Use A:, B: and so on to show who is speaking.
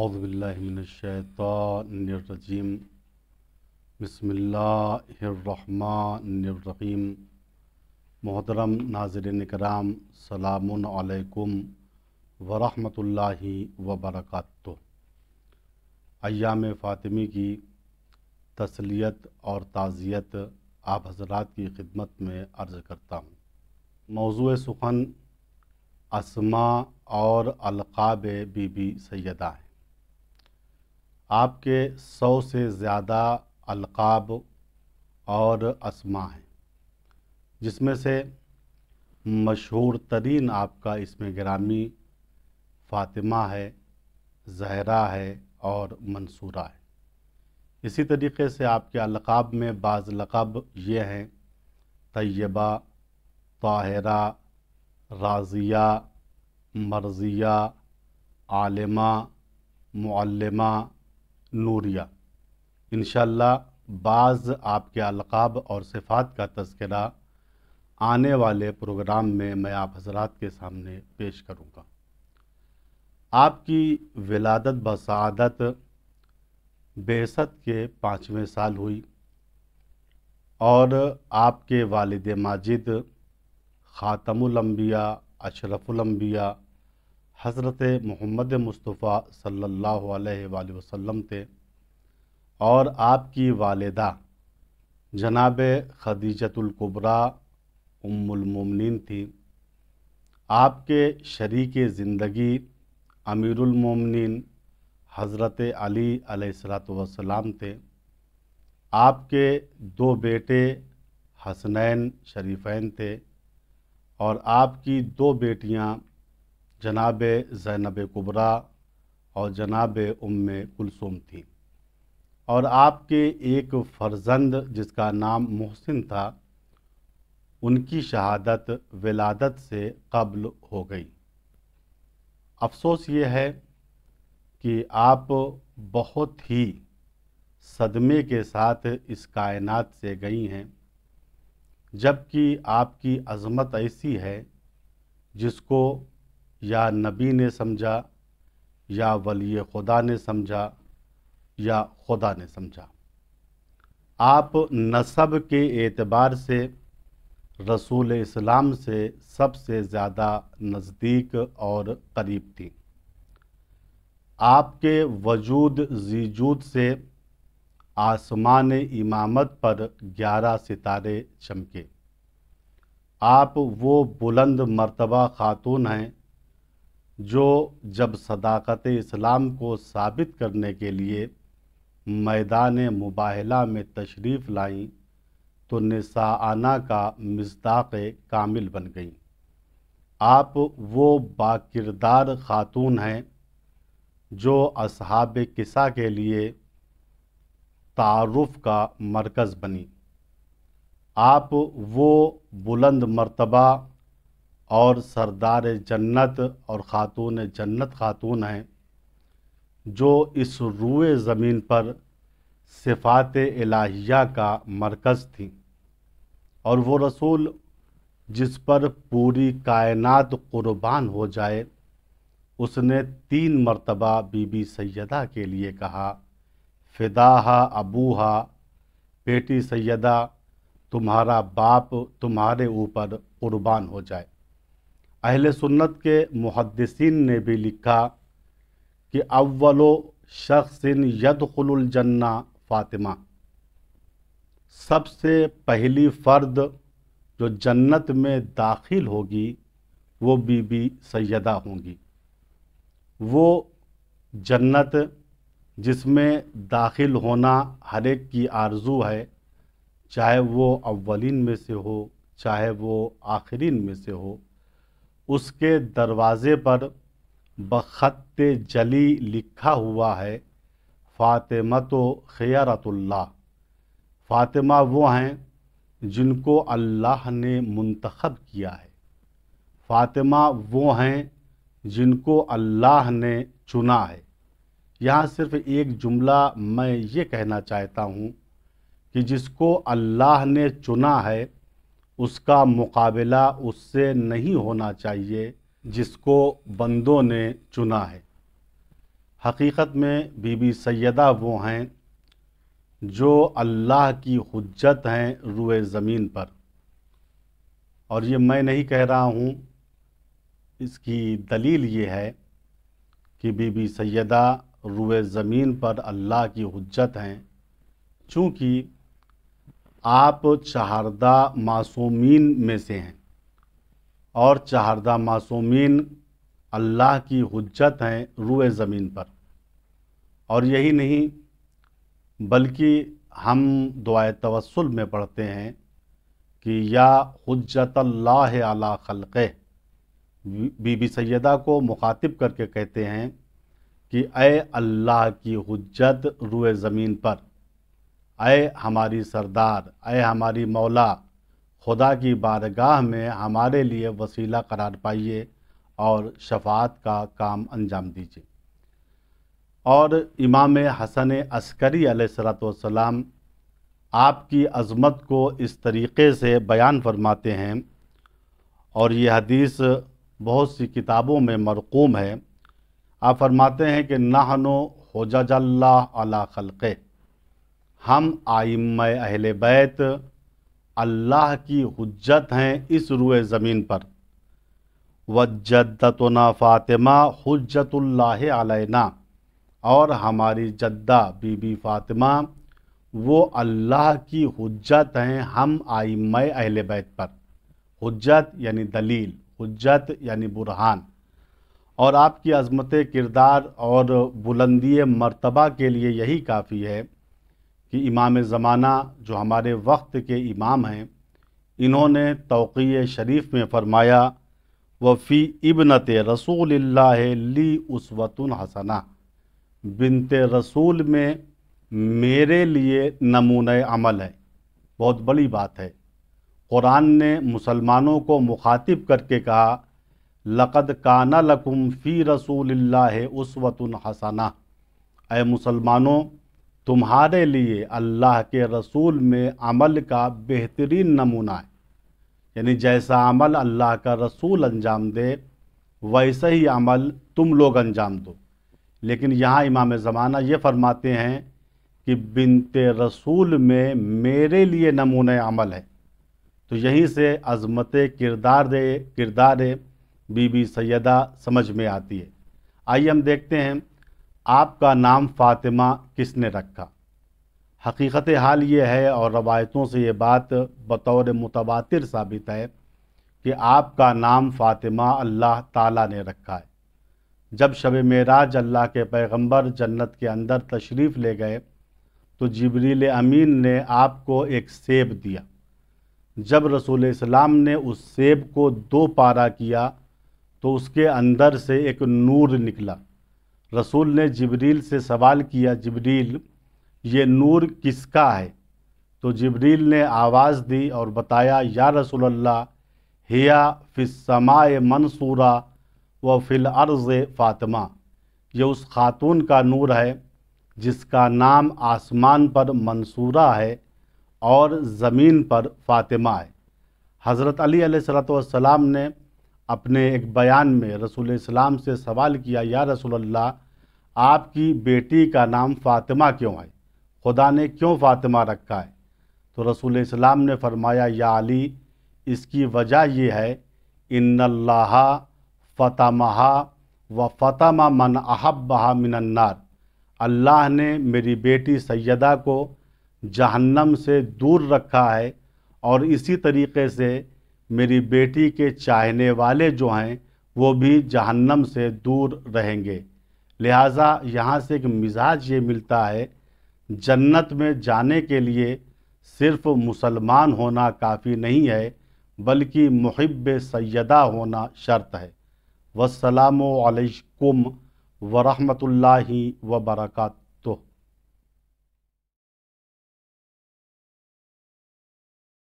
A: اعوذ باللہ من الشیطان الرجیم بسم اللہ الرحمن الرحیم۔ محترم ناظرین کرام، سلام علیکم ورحمۃ اللہ وبرکاتہ۔ ایام فاطمی کی تسلیت اور تعزیت آپ حضرات کی خدمت میں عرض کرتا ہوں۔ موضوع سخن اسماء اور القاب بی بی سیدہ ہیں۔ آپ کے 100 سے زیادہ القاب اور اسماء ہیں، جس میں سے مشہور ترین آپ کا اسم گرامی فاطمہ ہے، زہرا ہے اور منصورہ ہے۔ اسی طریقے سے آپ کے القاب میں بعض لقب یہ ہیں: طیبہ، طاہرہ، راضیہ، مرضیہ، عالمہ، معلمہ، نوریہ۔ انشاءاللہ بعض آپ کے القاب اور صفات کا تذکرہ آنے والے پروگرام میں آپ حضرات کے سامنے پیش کروں گا۔ آپ کی ولادت بسعادت بعثت کے 5ویں سال ہوئی اور آپ کے والد ماجد خاتم الانبیاء، اشرف الانبیاء حضرت محمد مصطفیٰ صلی اللہ علیہ وآلہ وسلم تھے، اور آپ کی والدہ جناب خدیجۃ الکبریٰ ام المومنین تھی۔ آپ کے شریک زندگی امیر المومنین حضرت علی علیہ السلام تھے۔ آپ کے 2 بیٹے حسنین شریفین تھے، اور آپ کی 2 بیٹیاں جناب زینب کبریٰ اور جناب ام کلثوم تھیں، اور آپ کے ایک فرزند جس کا نام محسن تھا، ان کی شہادت ولادت سے قبل ہو گئی۔ افسوس یہ ہے کہ آپ بہت ہی صدمے کے ساتھ اس کائنات سے گئی ہیں، جبکہ آپ کی عظمت ایسی ہے جس کو یا نبی نے سمجھا، یا ولی خدا نے سمجھا، یا خدا نے سمجھا۔ آپ نسب کے اعتبار سے رسول اسلام سے سب سے زیادہ نزدیک اور قریب تھیں۔ آپ کے وجود ذیجود سے آسمان امامت پر 11 ستارے چمکے۔ آپ وہ بلند مرتبہ خاتون ہیں جو جب صداقت اسلام کو ثابت کرنے کے لیے میدان مباہلہ میں تشریف لائیں تو نساءانہ کا مصداق کامل بن گئیں۔ آپ وہ باکردار خاتون ہیں جو اصحاب کسا کے لیے تعارف کا مرکز بنی۔ آپ وہ بلند مرتبہ اور سردار جنت اور خاتون جنت خاتون ہیں جو اس روئے زمین پر صفات الہیہ کا مرکز تھیں، اور وہ رسول جس پر پوری کائنات قربان ہو جائے، اس نے 3 مرتبہ بی بی سیدہ کے لیے کہا: فداہا ابوہا، بیٹی سیدہ تمہارا باپ تمہارے اوپر قربان ہو جائے۔ اہل سنت کے محدثین نے بھی لکھا کہ اول شخص یدخل الجنہ فاطمہ، سب سے پہلی فرد جو جنت میں داخل ہوگی وہ بی بی سیدہ ہوں گی۔ وہ جنت جس میں داخل ہونا ہر ایک کی آرزو ہے، چاہے وہ اولین میں سے ہو چاہے وہ آخرین میں سے ہو۔ اس کے دروازے پر بخط جلی لکھا ہوا ہے: فاطمۃ خیرۃ اللہ۔ فاطمہ وہ ہیں جن کو اللہ نے منتخب کیا ہے۔ فاطمہ وہ ہیں جن کو اللہ نے چنا ہے۔ یہاں صرف ایک جملہ میں یہ کہنا چاہتا ہوں کہ جس کو اللہ نے چنا ہے اس کا مقابلہ اس سے نہیں ہونا چاہیے جس کو بندوں نے چنا ہے۔ حقیقت میں بی بی سیدہ وہ ہیں جو اللہ کی حجت ہیں روئے زمین پر، اور یہ میں نہیں کہہ رہا ہوں، اس کی دلیل یہ ہے کہ بی بی سیدہ روئے زمین پر اللہ کی حجت ہیں، چونکہ آپ چہاردہ معصومین میں سے ہیں، اور چہاردہ معصومین اللہ کی حجت ہیں روئے زمین پر۔ اور یہی نہیں بلکہ ہم دعائے توسل میں پڑھتے ہیں کہ یا حجت اللہ علی خلقہ، بی بی سیدہ کو مخاطب کر کے کہتے ہیں کہ اے اللہ کی حجت روئے زمین پر، اے ہماری سردار، اے ہماری مولا، خدا کی بارگاہ میں ہمارے لیے وسیلہ قرار پائیے اور شفاعت کا کام انجام دیجیے۔ اور امام حسن عسکری علیہ السلام آپ کی عظمت کو اس طریقے سے بیان فرماتے ہیں، اور یہ حدیث بہت سی کتابوں میں مرقوم ہے۔ آپ فرماتے ہیں کہ نحن حجج اللہ علی خلقہ، ہم ائمہ اہل بیت اللہ کی حجت ہیں اس روئے زمین پر۔ وجدتنا فاطمہ حجت اللہ علینا، اور ہماری جدہ بی بی فاطمہ وہ اللہ کی حجت ہیں ہم ائمہ اہل بیت پر۔ حجت یعنی دلیل، حجت یعنی برہان۔ اور آپ کی عظمت کردار اور بلندی مرتبہ کے لیے یہی کافی ہے کہ امام زمانہ جو ہمارے وقت کے امام ہیں، انہوں نے توقیع شریف میں فرمایا وفی ابنت رسول اللہ لی اسوۃ حسنہ، بنت رسول میں میرے لیے نمونہ عمل ہے۔ بہت بڑی بات ہے۔ قرآن نے مسلمانوں کو مخاطب کر کے کہا لقد کان لکم فی رسول اللہ اسوۃ حسنہ، اے مسلمانوں تمہارے لیے اللہ کے رسول میں عمل کا بہترین نمونہ ہے، یعنی جیسا عمل اللہ کا رسول انجام دے ویسا ہی عمل تم لوگ انجام دو۔ لیکن یہاں امام زمانہ یہ فرماتے ہیں کہ بنت رسول میں میرے لیے نمونہ عمل ہے، تو یہیں سے عظمت کردار بی بی سیدہ سمجھ میں آتی ہے۔ آئیے ہم دیکھتے ہیں آپ کا نام فاطمہ کس نے رکھا۔ حقیقت حال یہ ہے، اور روایتوں سے یہ بات بطور متواتر ثابت ہے، کہ آپ کا نام فاطمہ اللہ تعالیٰ نے رکھا ہے۔ جب شب معراج اللہ کے پیغمبر جنت کے اندر تشریف لے گئے تو جبریل امین نے آپ کو ایک سیب دیا۔ جب رسول اسلام نے اس سیب کو 2 پارا کیا تو اس کے اندر سے ایک نور نکلا۔ رسول نے جبریل سے سوال کیا، جبریل یہ نور کس کا ہے؟ تو جبریل نے آواز دی اور بتایا، یا رسول اللہ ہیا فی السماء منصورہ و فی الارض فاطمہ، یہ اس خاتون کا نور ہے جس کا نام آسمان پر منصورہ ہے اور زمین پر فاطمہ ہے۔ حضرت علی علیہ السلام نے اپنے ایک بیان میں رسول اسلام سے سوال کیا، یا رسول اللہ آپ کی بیٹی کا نام فاطمہ کیوں ہے؟ خدا نے کیوں فاطمہ رکھا ہے؟ تو رسول اسلام نے فرمایا، یا علی اس کی وجہ یہ ہے ان اللہ فطمہا و فطم من احبہا من النار، اللہ نے میری بیٹی سیدہ کو جہنم سے دور رکھا ہے، اور اسی طریقے سے میری بیٹی کے چاہنے والے جو ہیں وہ بھی جہنم سے دور رہیں گے۔ لہٰذا یہاں سے ایک مزاج یہ ملتا ہے، جنت میں جانے کے لیے صرف مسلمان ہونا کافی نہیں ہے، بلکہ محب سیدہ ہونا شرط ہے۔ والسلام علیکم ورحمۃ اللہ وبرکاتہ۔